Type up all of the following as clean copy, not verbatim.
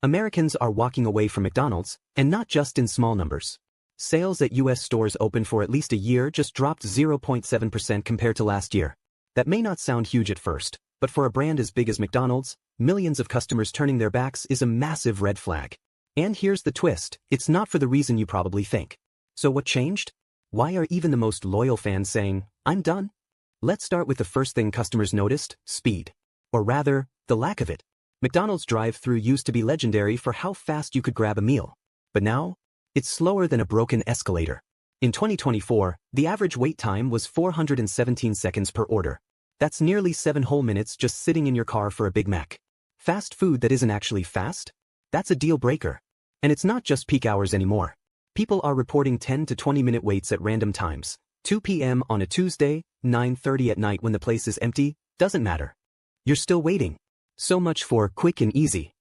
Americans are walking away from McDonald's, and not just in small numbers. Sales at U.S. stores open for at least a year just dropped 0.7% compared to last year. That may not sound huge at first, but for a brand as big as McDonald's, millions of customers turning their backs is a massive red flag. And here's the twist, it's not for the reason you probably think. So what changed? Why are even the most loyal fans saying, "I'm done"? Let's start with the first thing customers noticed, speed. Or rather, the lack of it. McDonald's drive-thru used to be legendary for how fast you could grab a meal. But now, it's slower than a broken escalator. In 2024, the average wait time was 417 seconds per order. That's nearly 7 whole minutes just sitting in your car for a Big Mac. Fast food that isn't actually fast? That's a deal breaker. And it's not just peak hours anymore. People are reporting 10 to 20-minute waits at random times. 2 p.m. on a Tuesday, 9:30 at night when the place is empty, doesn't matter. You're still waiting. So much for quick and easy.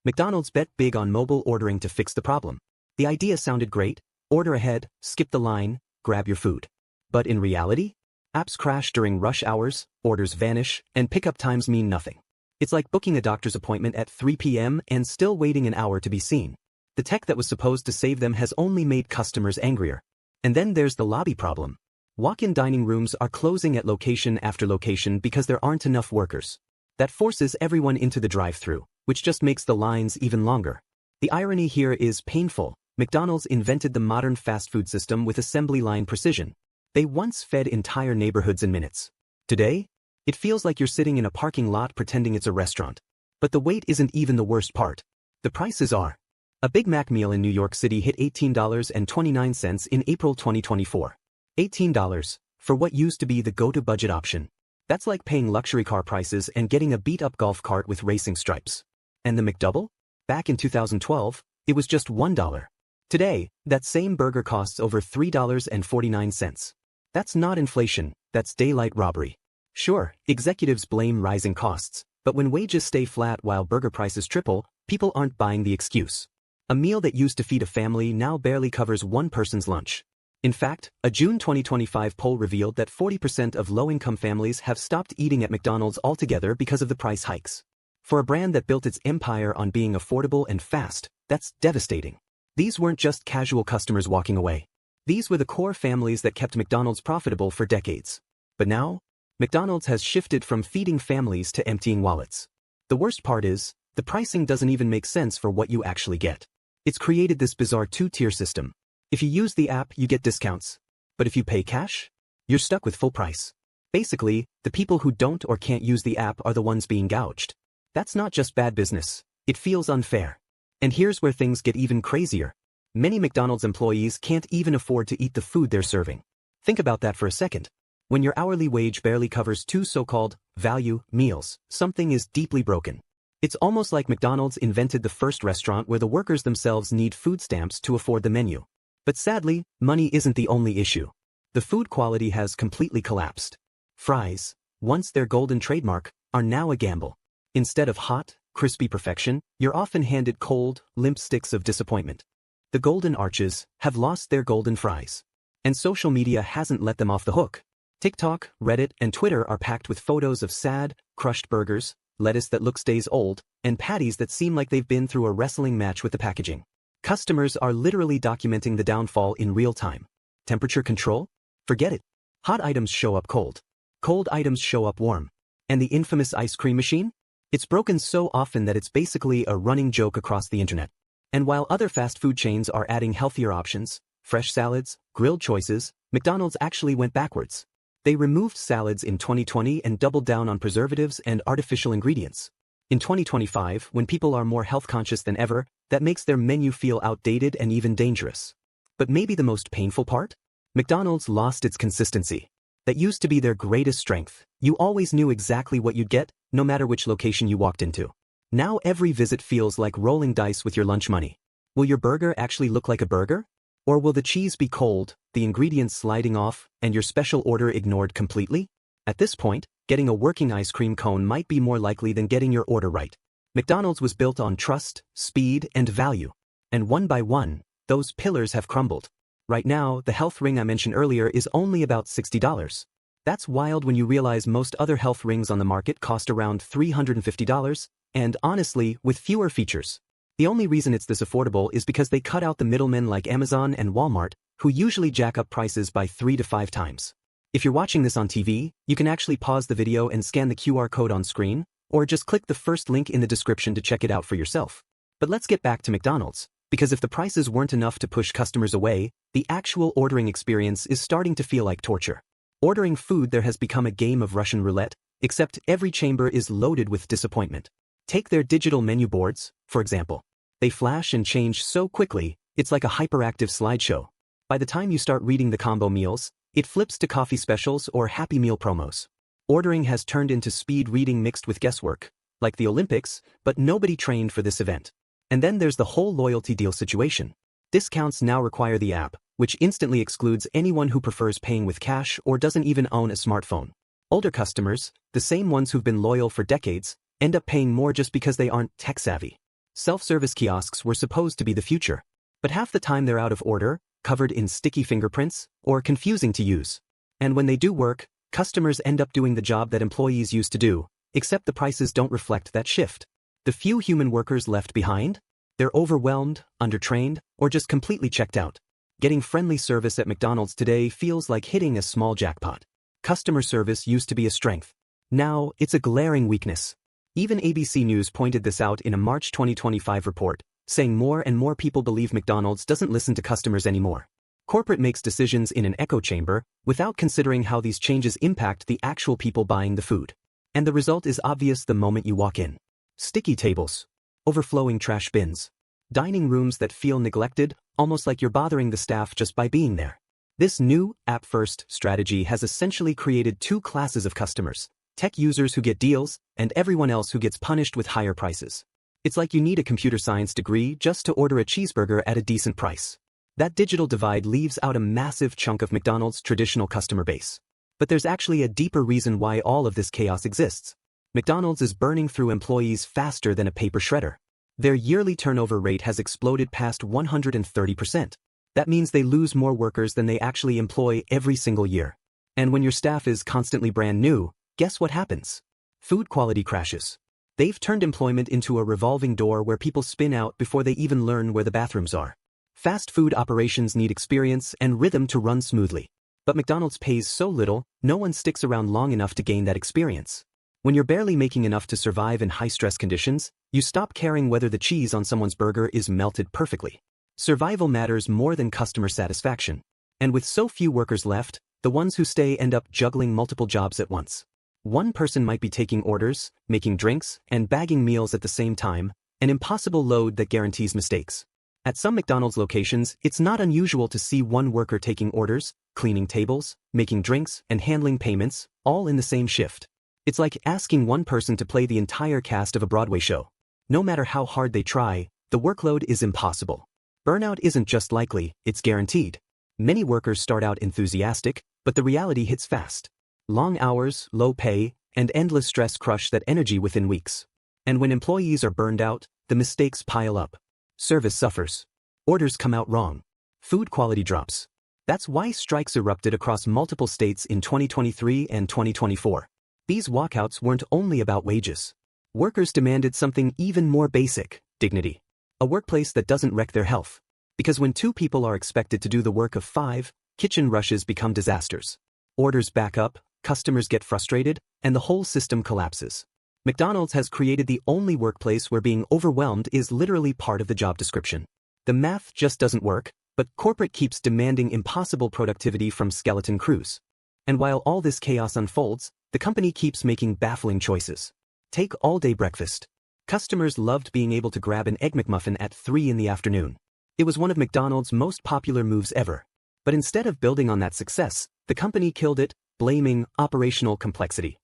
McDonald's bet big on mobile ordering to fix the problem. The idea sounded great: order ahead, skip the line, grab your food. But in reality, apps crash during rush hours, orders vanish, and pickup times mean nothing. It's like booking a doctor's appointment at 3 p.m. and still waiting an hour to be seen. The tech that was supposed to save them has only made customers angrier. And then there's the lobby problem. Walk-in dining rooms are closing at location after location because there aren't enough workers. That forces everyone into the drive-thru, which just makes the lines even longer. The irony here is painful. McDonald's invented the modern fast food system with assembly line precision. They once fed entire neighborhoods in minutes. Today, it feels like you're sitting in a parking lot pretending it's a restaurant. But the wait isn't even the worst part. The prices are. A Big Mac meal in New York City hit $18.29 in April 2024. $18 for what used to be the go-to budget option. That's like paying luxury car prices and getting a beat-up golf cart with racing stripes. And the McDouble? Back in 2012, it was just $1. Today, that same burger costs over $3.49. That's not inflation, that's daylight robbery. Sure, executives blame rising costs, but when wages stay flat while burger prices triple, people aren't buying the excuse. A meal that used to feed a family now barely covers one person's lunch. In fact, a June 2025 poll revealed that 40% of low-income families have stopped eating at McDonald's altogether because of the price hikes. For a brand that built its empire on being affordable and fast, that's devastating. These weren't just casual customers walking away. These were the core families that kept McDonald's profitable for decades. But now, McDonald's has shifted from feeding families to emptying wallets. The worst part is, the pricing doesn't even make sense for what you actually get. It's created this bizarre two-tier system. If you use the app, you get discounts. But if you pay cash, you're stuck with full price. Basically, the people who don't or can't use the app are the ones being gouged. That's not just bad business. It feels unfair. And here's where things get even crazier. Many McDonald's employees can't even afford to eat the food they're serving. Think about that for a second. When your hourly wage barely covers 2 so-called value meals, something is deeply broken. It's almost like McDonald's invented the first restaurant where the workers themselves need food stamps to afford the menu. But sadly, money isn't the only issue. The food quality has completely collapsed. Fries, once their golden trademark, are now a gamble. Instead of hot, crispy perfection, you're often handed cold, limp sticks of disappointment. The Golden Arches have lost their golden fries. And social media hasn't let them off the hook. TikTok, Reddit, and Twitter are packed with photos of sad, crushed burgers, lettuce that looks days old, and patties that seem like they've been through a wrestling match with the packaging. Customers are literally documenting the downfall in real time. Temperature control? Forget it. Hot items show up cold. Cold items show up warm. And the infamous ice cream machine? It's broken so often that it's basically a running joke across the internet. And while other fast food chains are adding healthier options, fresh salads, grilled choices, McDonald's actually went backwards. They removed salads in 2020 and doubled down on preservatives and artificial ingredients. In 2025, when people are more health conscious than ever, that makes their menu feel outdated and even dangerous. But maybe the most painful part? McDonald's lost its consistency. That used to be their greatest strength. You always knew exactly what you'd get, no matter which location you walked into. Now every visit feels like rolling dice with your lunch money. Will your burger actually look like a burger? Or will the cheese be cold, the ingredients sliding off, and your special order ignored completely? At this point, getting a working ice cream cone might be more likely than getting your order right. McDonald's was built on trust, speed, and value. And one by one, those pillars have crumbled. Right now, the health ring I mentioned earlier is only about $60. That's wild when you realize most other health rings on the market cost around $350, and honestly, with fewer features. The only reason it's this affordable is because they cut out the middlemen like Amazon and Walmart, who usually jack up prices by 3 to 5 times. If you're watching this on TV, you can actually pause the video and scan the QR code on screen, or just click the first link in the description to check it out for yourself. But let's get back to McDonald's, because if the prices weren't enough to push customers away, the actual ordering experience is starting to feel like torture. Ordering food there has become a game of Russian roulette, except every chamber is loaded with disappointment. Take their digital menu boards, for example. They flash and change so quickly, it's like a hyperactive slideshow. By the time you start reading the combo meals, it flips to coffee specials or Happy Meal promos. Ordering has turned into speed reading mixed with guesswork, like the Olympics, but nobody trained for this event. And then there's the whole loyalty deal situation. Discounts now require the app, which instantly excludes anyone who prefers paying with cash or doesn't even own a smartphone. Older customers, the same ones who've been loyal for decades, end up paying more just because they aren't tech-savvy. Self-service kiosks were supposed to be the future, but half the time they're out of order, covered in sticky fingerprints, or confusing to use. And when they do work, customers end up doing the job that employees used to do, except the prices don't reflect that shift. The few human workers left behind? They're overwhelmed, undertrained, or just completely checked out. Getting friendly service at McDonald's today feels like hitting a small jackpot. Customer service used to be a strength. Now, it's a glaring weakness. Even ABC News pointed this out in a March 2025 report, saying more and more people believe McDonald's doesn't listen to customers anymore. Corporate makes decisions in an echo chamber, without considering how these changes impact the actual people buying the food. And the result is obvious the moment you walk in. Sticky tables. Overflowing trash bins. Dining rooms that feel neglected, almost like you're bothering the staff just by being there. This new, app-first strategy has essentially created two classes of customers: tech users who get deals, and everyone else who gets punished with higher prices. It's like you need a computer science degree just to order a cheeseburger at a decent price. That digital divide leaves out a massive chunk of McDonald's traditional customer base. But there's actually a deeper reason why all of this chaos exists. McDonald's is burning through employees faster than a paper shredder. Their yearly turnover rate has exploded past 130%. That means they lose more workers than they actually employ every single year. And when your staff is constantly brand new, guess what happens? Food quality crashes. They've turned employment into a revolving door where people spin out before they even learn where the bathrooms are. Fast food operations need experience and rhythm to run smoothly. But McDonald's pays so little, no one sticks around long enough to gain that experience. When you're barely making enough to survive in high-stress conditions, you stop caring whether the cheese on someone's burger is melted perfectly. Survival matters more than customer satisfaction. And with so few workers left, the ones who stay end up juggling multiple jobs at once. One person might be taking orders, making drinks, and bagging meals at the same time, an impossible load that guarantees mistakes. At some McDonald's locations, it's not unusual to see one worker taking orders, cleaning tables, making drinks, and handling payments, all in the same shift. It's like asking one person to play the entire cast of a Broadway show. No matter how hard they try, the workload is impossible. Burnout isn't just likely, it's guaranteed. Many workers start out enthusiastic, but the reality hits fast. Long hours, low pay, and endless stress crush that energy within weeks. And when employees are burned out, the mistakes pile up. Service suffers. Orders come out wrong. Food quality drops. That's why strikes erupted across multiple states in 2023 and 2024. These walkouts weren't only about wages. Workers demanded something even more basic: dignity. A workplace that doesn't wreck their health. Because when two people are expected to do the work of 5, kitchen rushes become disasters. Orders back up, customers get frustrated, and the whole system collapses. McDonald's has created the only workplace where being overwhelmed is literally part of the job description. The math just doesn't work, but corporate keeps demanding impossible productivity from skeleton crews. And while all this chaos unfolds, the company keeps making baffling choices. Take all-day breakfast. Customers loved being able to grab an Egg McMuffin at 3 in the afternoon. It was one of McDonald's most popular moves ever. But instead of building on that success, the company killed it, blaming operational complexity.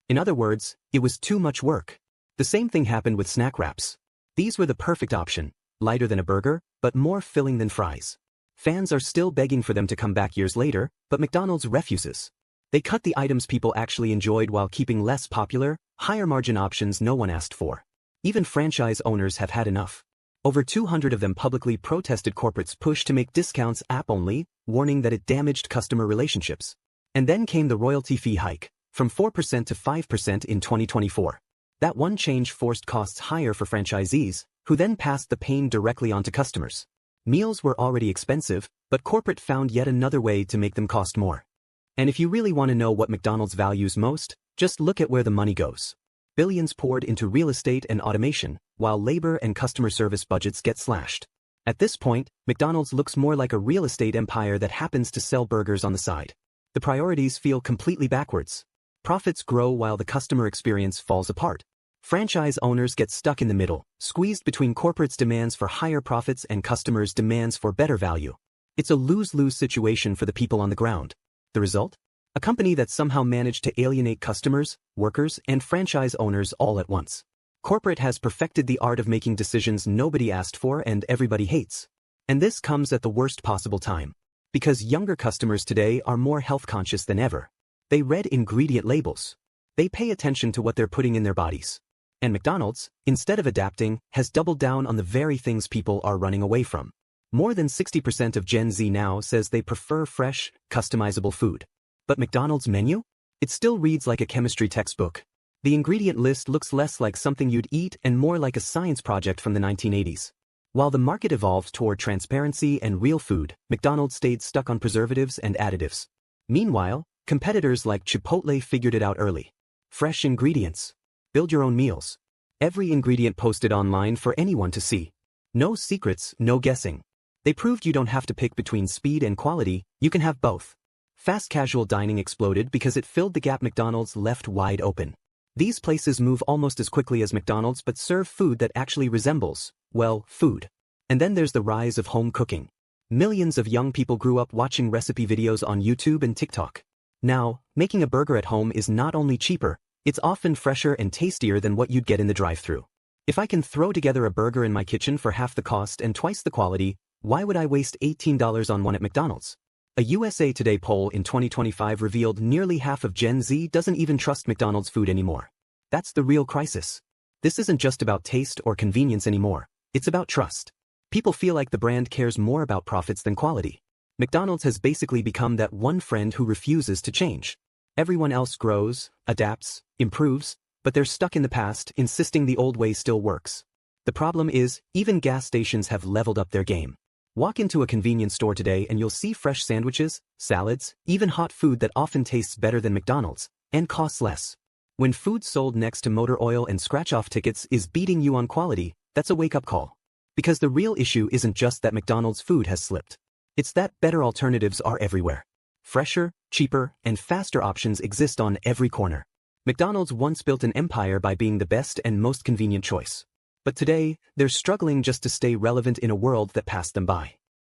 In other words, it was too much work. The same thing happened with snack wraps. These were the perfect option, lighter than a burger, but more filling than fries. Fans are still begging for them to come back years later, but McDonald's refuses. They cut the items people actually enjoyed while keeping less popular, higher-margin options no one asked for. Even franchise owners have had enough. Over 200 of them publicly protested corporate's push to make discounts app-only, warning that it damaged customer relationships. And then came the royalty fee hike, from 4% to 5% in 2024. That one change forced costs higher for franchisees, who then passed the pain directly onto customers. Meals were already expensive, but corporate found yet another way to make them cost more. And if you really want to know what McDonald's values most, just look at where the money goes. Billions poured into real estate and automation, while labor and customer service budgets get slashed. At this point, McDonald's looks more like a real estate empire that happens to sell burgers on the side. The priorities feel completely backwards. Profits grow while the customer experience falls apart. Franchise owners get stuck in the middle, squeezed between corporate's demands for higher profits and customers' demands for better value. It's a lose-lose situation for the people on the ground. The result? A company that somehow managed to alienate customers, workers, and franchise owners all at once. Corporate has perfected the art of making decisions nobody asked for and everybody hates. And this comes at the worst possible time. Because younger customers today are more health conscious than ever. They read ingredient labels. They pay attention to what they're putting in their bodies. And McDonald's, instead of adapting, has doubled down on the very things people are running away from. More than 60% of Gen Z now says they prefer fresh, customizable food. But McDonald's menu? It still reads like a chemistry textbook. The ingredient list looks less like something you'd eat and more like a science project from the 1980s. While the market evolved toward transparency and real food, McDonald's stayed stuck on preservatives and additives. Meanwhile, competitors like Chipotle figured it out early. Fresh ingredients. Build your own meals. Every ingredient posted online for anyone to see. No secrets, no guessing. They proved you don't have to pick between speed and quality, you can have both. Fast casual dining exploded because it filled the gap McDonald's left wide open. These places move almost as quickly as McDonald's but serve food that actually resembles, well, food. And then there's the rise of home cooking. Millions of young people grew up watching recipe videos on YouTube and TikTok. Now, making a burger at home is not only cheaper, it's often fresher and tastier than what you'd get in the drive-thru. If I can throw together a burger in my kitchen for half the cost and twice the quality, why would I waste $18 on one at McDonald's? A USA Today poll in 2025 revealed nearly half of Gen Z doesn't even trust McDonald's food anymore. That's the real crisis. This isn't just about taste or convenience anymore, it's about trust. People feel like the brand cares more about profits than quality. McDonald's has basically become that one friend who refuses to change. Everyone else grows, adapts, improves, but they're stuck in the past, insisting the old way still works. The problem is, even gas stations have leveled up their game. Walk into a convenience store today and you'll see fresh sandwiches, salads, even hot food that often tastes better than McDonald's, and costs less. When food sold next to motor oil and scratch-off tickets is beating you on quality, that's a wake-up call. Because the real issue isn't just that McDonald's food has slipped. It's that better alternatives are everywhere. Fresher, cheaper, and faster options exist on every corner. McDonald's once built an empire by being the best and most convenient choice. But today, they're struggling just to stay relevant in a world that passed them by.